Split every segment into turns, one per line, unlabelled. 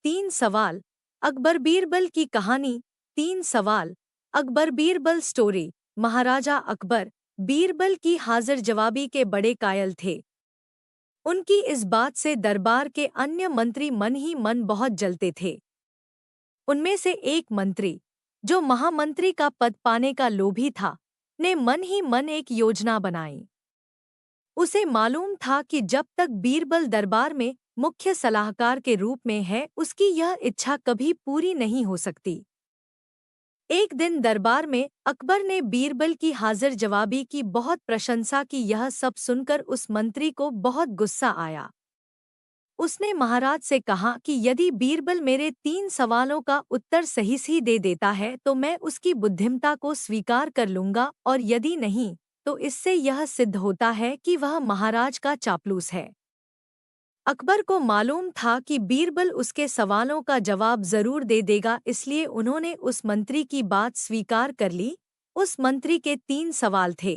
तीन सवाल। अकबर बीरबल की कहानी। तीन सवाल। अकबर बीरबल स्टोरी। महाराजा अकबर बीरबल की हाजिर जवाबी के बड़े कायल थे। उनकी इस बात से दरबार के अन्य मंत्री मन ही मन बहुत जलते थे। उनमें से एक मंत्री, जो महामंत्री का पद पाने का लोभी था, ने मन ही मन एक योजना बनाई। उसे मालूम था कि जब तक बीरबल दरबार में मुख्य सलाहकार के रूप में है, उसकी यह इच्छा कभी पूरी नहीं हो सकती। एक दिन दरबार में अकबर ने बीरबल की हाजिर जवाबी की बहुत प्रशंसा की। यह सब सुनकर उस मंत्री को बहुत गुस्सा आया। उसने महाराज से कहा कि यदि बीरबल मेरे तीन सवालों का उत्तर सही दे देता है तो मैं उसकी बुद्धिमत्ता को स्वीकार कर लूंगा, और यदि नहीं तो इससे यह सिद्ध होता है कि वह महाराज का चापलूस है। अकबर को मालूम था कि बीरबल उसके सवालों का जवाब जरूर दे देगा, इसलिए उन्होंने उस मंत्री की बात स्वीकार कर ली। उस मंत्री के तीन सवाल थे।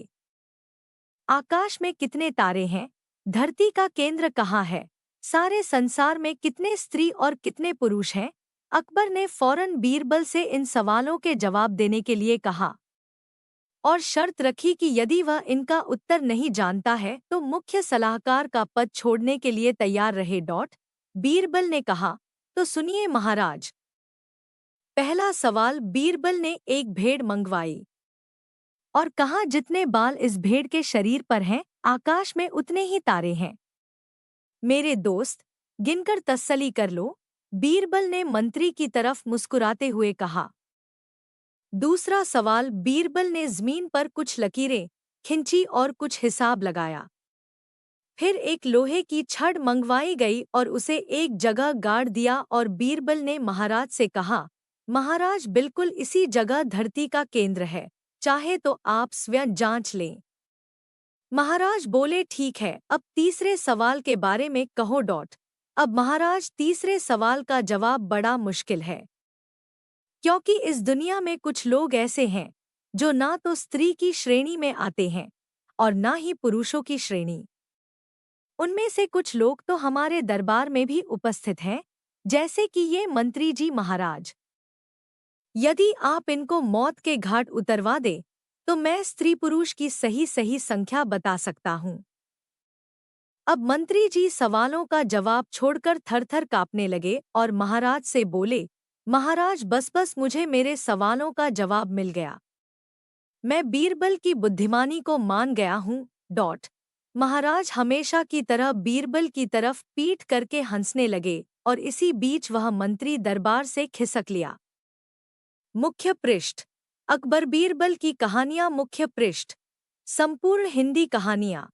आकाश में कितने तारे हैं? धरती का केंद्र कहाँ है? सारे संसार में कितने स्त्री और कितने पुरुष हैं? अकबर ने फौरन बीरबल से इन सवालों के जवाब देने के लिए कहा और शर्त रखी कि यदि वह इनका उत्तर नहीं जानता है तो मुख्य सलाहकार का पद छोड़ने के लिए तैयार रहे। बीरबल ने कहा, तो सुनिए महाराज। पहला सवाल। बीरबल ने एक भेड़ मंगवाई और कहा, जितने बाल इस भेड़ के शरीर पर हैं, आकाश में उतने ही तारे हैं। मेरे दोस्त, गिनकर तसल्ली कर लो, बीरबल ने मंत्री की तरफ मुस्कुराते हुए कहा। दूसरा सवाल। बीरबल ने जमीन पर कुछ लकीरें खींची और कुछ हिसाब लगाया। फिर एक लोहे की छड़ मंगवाई गई और उसे एक जगह गाड़ दिया और बीरबल ने महाराज से कहा, महाराज, बिल्कुल इसी जगह धरती का केंद्र है, चाहे तो आप स्वयं जांच लें। महाराज बोले, ठीक है, अब तीसरे सवाल के बारे में कहो। अब महाराज, तीसरे सवाल का जवाब बड़ा मुश्किल है, क्योंकि इस दुनिया में कुछ लोग ऐसे हैं जो ना तो स्त्री की श्रेणी में आते हैं और ना ही पुरुषों की श्रेणी। उनमें से कुछ लोग तो हमारे दरबार में भी उपस्थित हैं, जैसे कि ये मंत्री जी महाराज। यदि आप इनको मौत के घाट उतरवा दे तो मैं स्त्री पुरुष की सही संख्या बता सकता हूँ। अब मंत्री जी सवालों का जवाब छोड़कर थर-थर कांपने लगे और महाराज से बोले, महाराज, बस मुझे मेरे सवालों का जवाब मिल गया। मैं बीरबल की बुद्धिमानी को मान गया हूँ। महाराज हमेशा की तरह बीरबल की तरफ पीठ करके हंसने लगे और इसी बीच वह मंत्री दरबार से खिसक लिया। मुख्य पृष्ठ। अकबर बीरबल की कहानियाँ। मुख्य पृष्ठ। संपूर्ण हिंदी कहानियाँ।